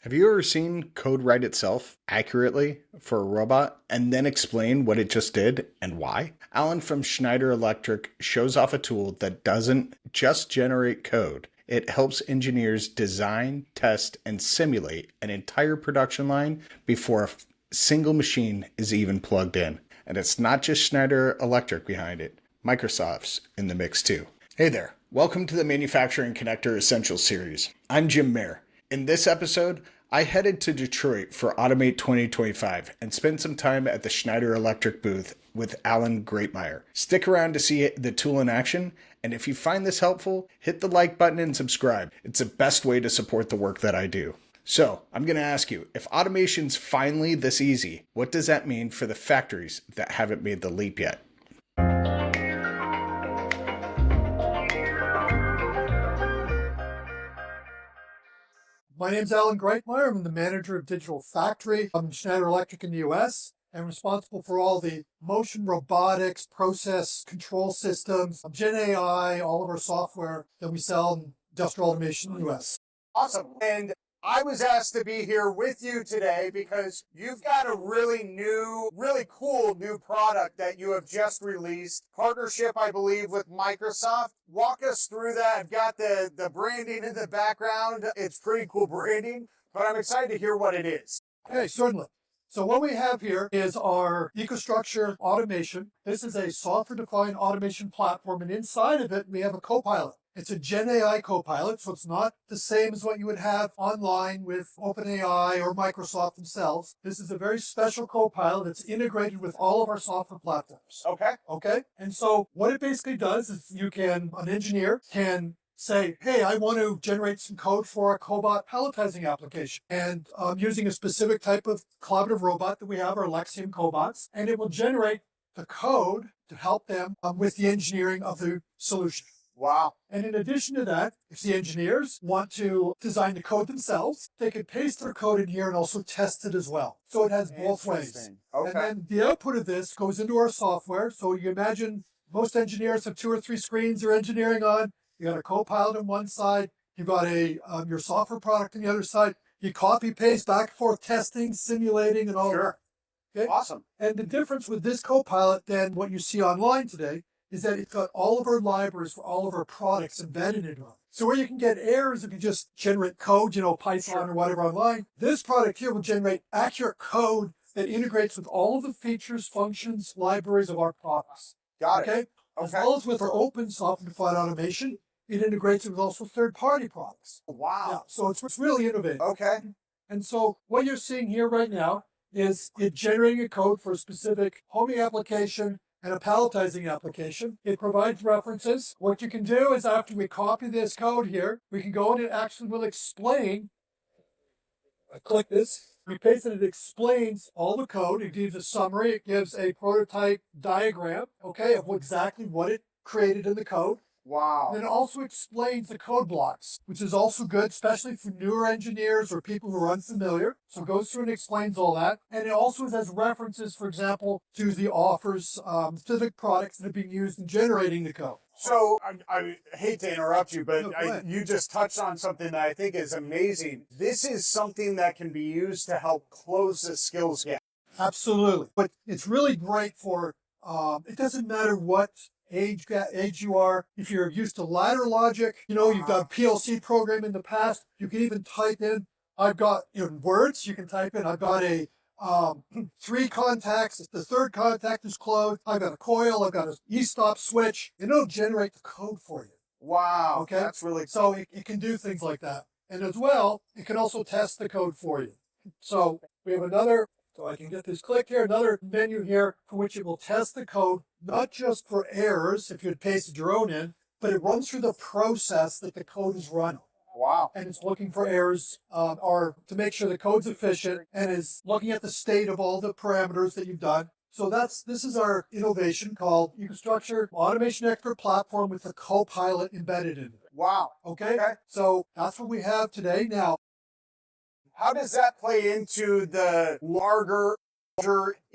Have you ever seen code write itself accurately for a robot and then explain what it just did and why? Alan from Schneider Electric shows off a tool that doesn't just generate code. It helps engineers design, test, and simulate an entire production line before a single machine is even plugged in. And it's not just Schneider Electric behind it. Microsoft's in the mix too. Hey there. Welcome to the Manufacturing Connector Essentials series. I'm Jim Mayer. In this episode, I headed to Detroit for Automate 2025 and spent some time at the Schneider Electric booth with Alan Grightmire. Stick around to see the tool in action, and if you find this helpful, hit the like button and subscribe. It's the best way to support the work that I do. So, I'm going to ask you, if automation's finally this easy, what does that mean for the factories that haven't made the leap yet? My name's Alan Grightmire. I'm the manager of Digital Factory. I'm in Schneider Electric in the US and responsible for all the motion robotics, process control systems, Gen.AI, all of our software that we sell in industrial automation in the US. Awesome. And I was asked to be here with you today because you've got a really cool new product that you have just released. Partnership, I believe, with Microsoft. Walk us through that. I've got the branding in the background. It's pretty cool branding, but I'm excited to hear what it is. Okay, certainly. So what we have here is our EcoStruxure automation. This is a software-defined automation platform, and inside of it, we have a Copilot. It's a Gen.AI Copilot, so it's not the same as what you would have online with OpenAI or Microsoft themselves. This is a very special Copilot that's integrated with all of our software platforms. Okay? And so what it basically does is an engineer can say, hey, I want to generate some code for a cobot palletizing application. And using a specific type of collaborative robot that we have, our Lexium cobots, and it will generate the code to help them with the engineering of the solution. Wow. And in addition to that, if the engineers want to design the code themselves, they can paste their code in here and also test it as well. So it has both ways. Okay. And then the output of this goes into our software. So you imagine most engineers have 2 or 3 screens they're engineering on. You got a Copilot on one side. You've got your software product on the other side. You copy, paste, back and forth testing, simulating, and all Sure. that. Okay? Awesome. And the difference with this Copilot than what you see online today is that it's got all of our libraries for all of our products embedded into it. So where you can get errors if you just generate code, Python or whatever online, this product here will generate accurate code that integrates with all of the features, functions, libraries of our products. Got it. Okay? As well as with our open software-defined automation, it integrates with also third-party products. Wow. Yeah, so it's really innovative. Okay. And so what you're seeing here right now is it generating a code for a specific homing application and a palletizing application. It provides references. What you can do is after we copy this code here, we can go in and it actually will explain. I click this, we paste it, it explains all the code. It gives a summary, it gives a prototype diagram, okay, of exactly what it created in the code. Wow. And it also explains the code blocks, which is also good, especially for newer engineers or people who are unfamiliar. So it goes through and explains all that. And it also has references, for example, to the offers, specific products that are being used in generating the code. So I hate to interrupt you, but No, you just touched on something that I think is amazing. This is something that can be used to help close the skills gap. Absolutely. But it's really great for, it doesn't matter what age you are. If you're used to ladder logic, you've done PLC program in the past, you can even type in, I've got, words, you can type in, I've got 3 contacts, the 3rd contact is closed, I've got a coil, I've got an e-stop switch, and it'll generate the code for you. Wow. Okay. That's really So it can do things like that. And as well, it can also test the code for you. So we have so I can get this clicked here, another menu here for which it will test the code, not just for errors, if you had pasted your own in, but it runs through the process that the code is run. Wow. And it's looking for errors or to make sure the code's efficient and is looking at the state of all the parameters that you've done. So this is our innovation called EcoStruxure Automation Expert Platform with the Copilot embedded in it. Wow. Okay? So that's what we have today. Now, how does that play into the larger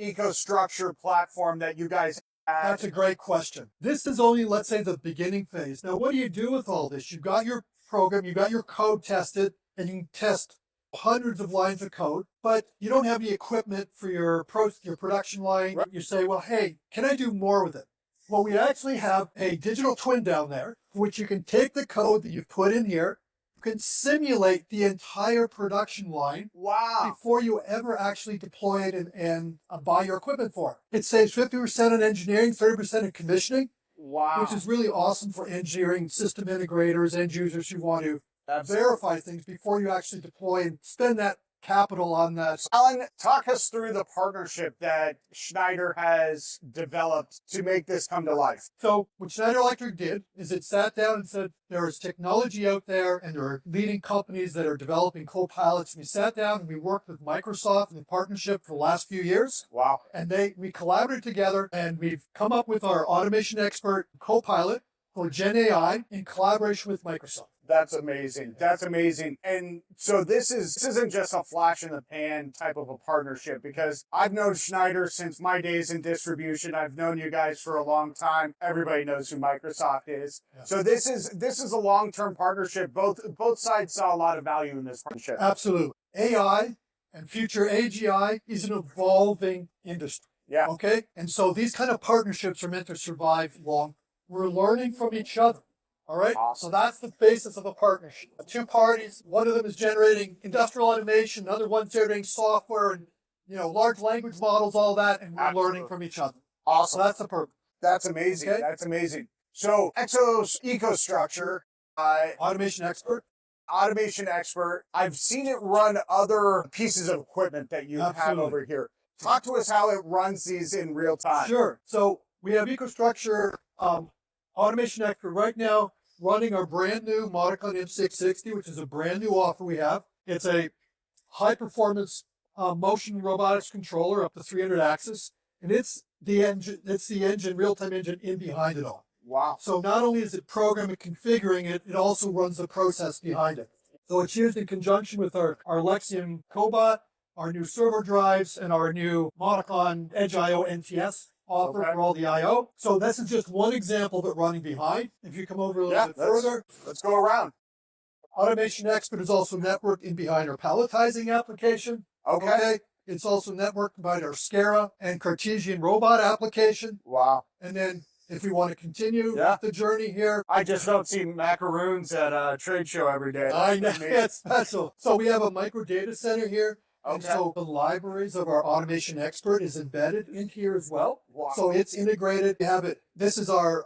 EcoStruxure platform that you guys have? That's a great question. This is only, let's say, the beginning phase. Now, what do you do with all this? You've got your program, you've got your code tested, and you can test hundreds of lines of code, but you don't have the equipment for your production line. Right. You say, well, hey, can I do more with it? Well, we actually have a digital twin down there, which you can take the code that you've put in here, you can simulate the entire production line Wow. before you ever actually deploy it and buy your equipment for it. It saves 50% on engineering, 30% in commissioning, Wow. which is really awesome for engineering, system integrators, end users who want to verify things before you actually deploy and spend that capital on that. Alan, talk us through the partnership that Schneider has developed to make this come to life. So what Schneider Electric did is it sat down and said, there is technology out there and there are leading companies that are developing copilots. And we sat down and we worked with Microsoft in the partnership for the last few years. Wow. And we collaborated together and we've come up with our automation expert copilot for Gen.AI in collaboration with Microsoft. That's amazing. That's amazing. And so this isn't just a flash in the pan type of a partnership, because I've known Schneider since my days in distribution. I've known you guys for a long time. Everybody knows who Microsoft is. Yeah. So this is a long-term partnership. Both sides saw a lot of value in this partnership. Absolutely. AI and future AGI is an evolving industry. Yeah. Okay. And so these kind of partnerships are meant to survive long. We're learning from each other. All right. Awesome. So that's the basis of a partnership. Two parties, one of them is generating industrial automation, another one's generating software and, large language models, all that, and we're Absolutely. learning from each other. Awesome. So that's the purpose. That's amazing. Okay? That's amazing. So Exo's EcoStructure, automation expert. Automation expert. I've seen it run other pieces of equipment that you have over here. Talk to us how it runs these in real time. Sure. So we have EcoStructure automation expert right now running our brand new Modicon M660, which is a brand new offer we have. It's a high performance motion robotics controller up to 300 axis, and it's the engine, real-time engine in behind it all. Wow. So not only is it programming and configuring it, it also runs the process behind it. So it's used in conjunction with our Lexium cobot, our new server drives, and our new Modicon Edge IO NTS offer for all the I/O. So this is just one example of it running behind. If you come over a little bit further, let's go around. Automation Expert is also networked in behind our palletizing application. Okay. It's also networked behind our Scara and Cartesian robot application. Wow. And then if we want to continue the journey here, I just don't see macaroons at a trade show every day. I know, it's special. So we have a micro data center here. Okay. And so the libraries of our automation expert is embedded in here as well. Wow. So it's integrated. We have it. This is our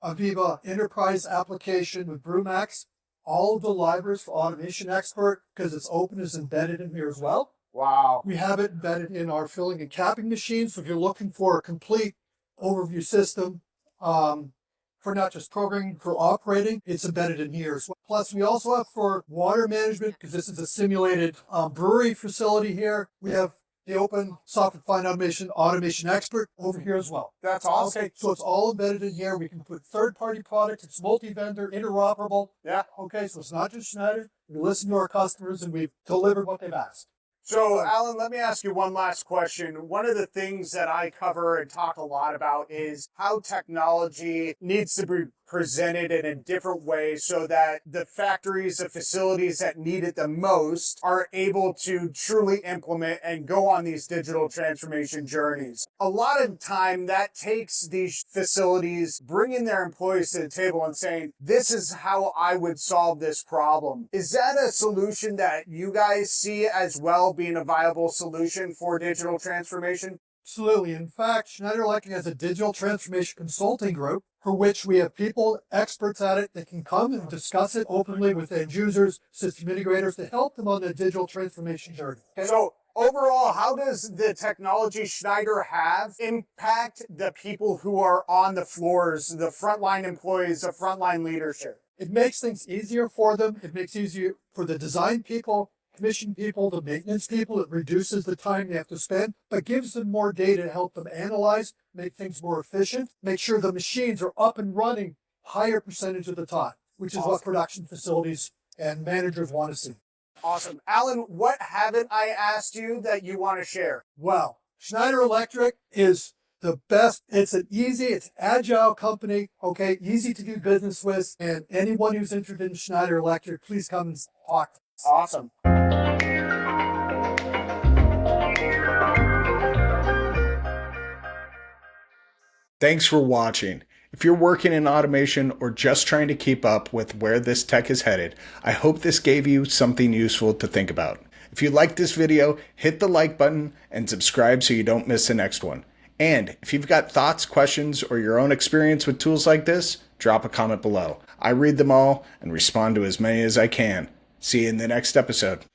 Aviva enterprise application with Brumax. All of the libraries for automation expert, because it's open, is embedded in here as well. Wow. We have it embedded in our filling and capping machines. So if you're looking for a complete overview system, for not just programming, for operating, it's embedded in here. Plus, we also have for water management, because this is a simulated brewery facility here. We have the open software-defined automation expert over here as well. That's awesome. Okay, so it's all embedded in here. We can put third-party products. It's multi-vendor, interoperable. Yeah. Okay, so it's not just Schneider. We listen to our customers, and we've delivered what they've asked. So, Alan, let me ask you one last question. One of the things that I cover and talk a lot about is how technology needs to be presented in a different way so that the factories, the facilities that need it the most are able to truly implement and go on these digital transformation journeys. A lot of time that takes these facilities bringing their employees to the table and saying, this is how I would solve this problem. Is that a solution that you guys see as well being a viable solution for digital transformation? Absolutely. In fact, Schneider Electric has a digital transformation consulting group for which we have people, experts at it, that can come and discuss it openly with end users, system integrators, to help them on the digital transformation journey. So overall, how does the technology Schneider have impact the people who are on the floors, the frontline employees, the frontline leadership? It makes things easier for them. It makes it easier for the design people, commission people, the maintenance people. It reduces the time they have to spend, but gives them more data to help them analyze, make things more efficient, make sure the machines are up and running higher percentage of the time, which is what production facilities and managers want to see. Awesome. Alan, what haven't I asked you that you want to share? Well, Schneider Electric is the best. It's it's agile company, okay, easy to do business with, and anyone who's interested in Schneider Electric, please come and talk. Awesome. Thanks for watching. If you're working in automation or just trying to keep up with where this tech is headed, I hope this gave you something useful to think about. If you liked this video, hit the like button and subscribe so you don't miss the next one. And if you've got thoughts, questions, or your own experience with tools like this, drop a comment below. I read them all and respond to as many as I can. See you in the next episode.